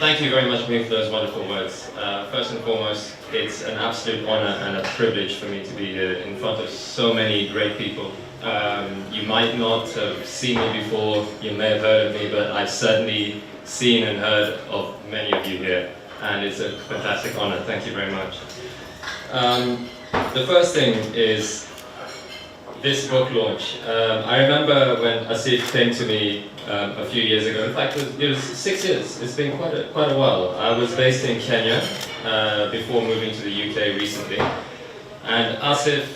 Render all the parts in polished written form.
Thank you very much, Mia, for those wonderful words. First and foremost, it's an absolute honor and a privilege for me to be here in front of so many great people. You might not have seen me before, you may have heard of me, but I've certainly seen and heard of many of you here, and it's a fantastic honor. Thank you very much. The first thing is this book launch. I remember when Asif came to me a few years ago. In fact, it was 6 years. It's been quite a while. I was based in Kenya before moving to the UK recently. And Asif,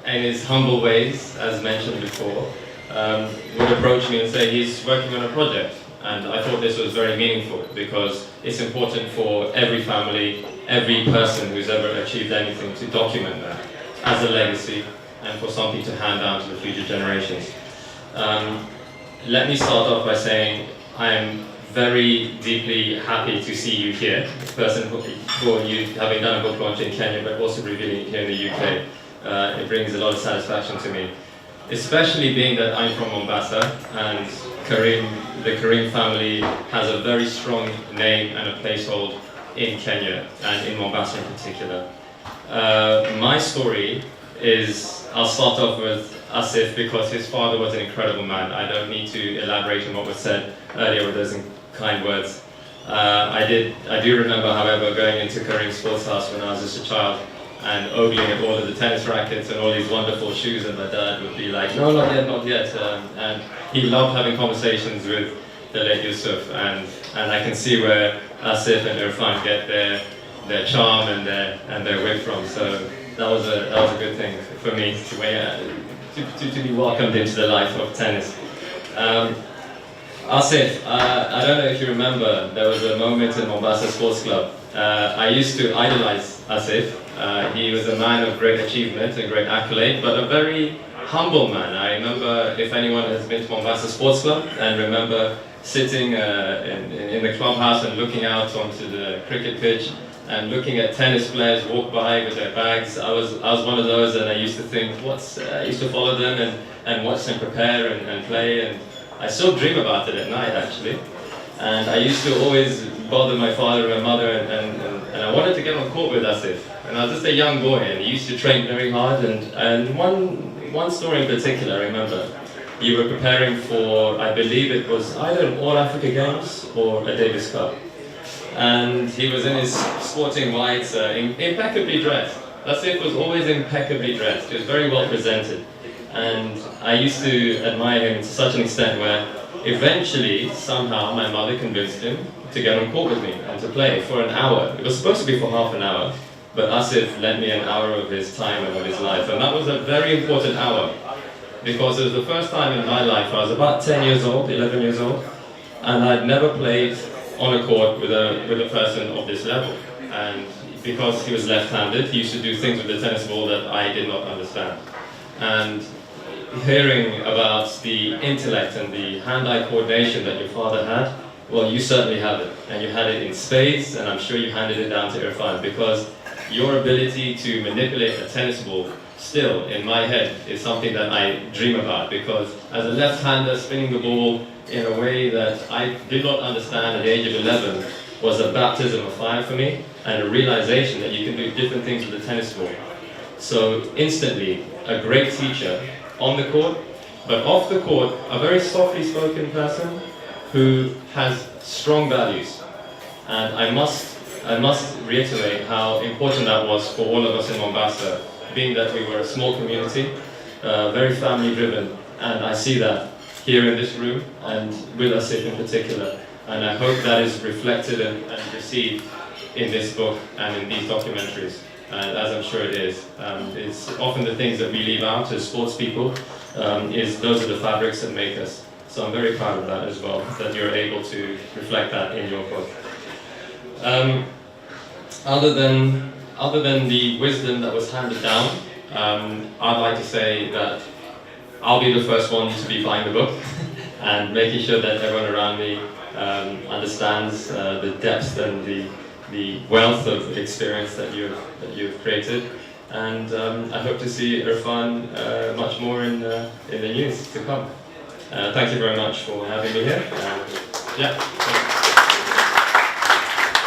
in his humble ways, as mentioned before, would approach me and say he's working on a project. And I thought this was very meaningful because it's important for every family, every person who's ever achieved anything to document that as a legacy and for something to hand down to the future generations. Let me start off by saying I am very deeply happy to see you here, first and for you having done a book launch in Kenya, but also revealing it here in the UK. It brings a lot of satisfaction to me, especially being that I'm from Mombasa, and the Karim family has a very strong name and a placehold in Kenya, and in Mombasa in particular. My story is, I'll start off with Asif because his father was an incredible man. I don't need to elaborate on what was said earlier with those kind words. I do remember, however, going into Karim's sports house when I was just a child and ogling at all of the tennis rackets and all these wonderful shoes, and my dad would be like, no, not yet, not yet. And he loved having conversations with the late Yusuf, and I can see where Asif and Irfan get their charm and their wit from. So that was a good thing for me to be welcomed into the life of tennis. Asif, I don't know if you remember, there was a moment in Mombasa Sports Club. I used to idolize Asif. He was a man of great achievement and great accolade, but a very humble man. I remember, if anyone has been to Mombasa Sports Club, and remember sitting in the clubhouse and looking out onto the cricket pitch, and looking at tennis players walk by with their bags. I was one of those, and I used to think, I used to follow them and watch them prepare and play, and I still dream about it at night actually. And I used to always bother my father and my mother, and I wanted to get on court with Asif. And I was just a young boy, and he used to train very hard, and one story in particular I remember. You were preparing for, I believe it was either an All Africa Games or a Davis Cup. And he was in his sporting whites, impeccably dressed. Asif was always impeccably dressed. He was very well presented. And I used to admire him to such an extent where eventually, somehow, my mother convinced him to get on court with me and to play for an hour. It was supposed to be for half an hour, but Asif lent me an hour of his time and of his life. And that was a very important hour because it was the first time in my life. I was about 10 years old, 11 years old, and I'd never played on a court with a person of this level. And because he was left-handed, he used to do things with the tennis ball that I did not understand. And hearing about the intellect and the hand-eye coordination that your father had, well, you certainly have it. And you had it in spades, and I'm sure you handed it down to Irfan, because your ability to manipulate a tennis ball still, in my head, is something that I dream about, because as a left-hander spinning the ball in a way that I did not understand at the age of 11 was a baptism of fire for me, and a realization that you can do different things with the tennis ball. So instantly, a great teacher on the court, but off the court, a very softly spoken person who has strong values. And I must reiterate how important that was for all of us in Mombasa, being that we were a small community, very family driven, and I see that here in this room, and with Asif in particular. And I hope that is reflected and received in this book and in these documentaries, as I'm sure it is. It's often the things that we leave out as sports people, those are the fabrics that make us. So I'm very proud of that as well, that you're able to reflect that in your book. Other than the wisdom that was handed down, I'd like to say that I'll be the first one to be buying the book and making sure that everyone around me understands the depth and the wealth of experience that you've created. And I hope to see Irfan much more in the years to come. Thank you very much for having me here. Yeah.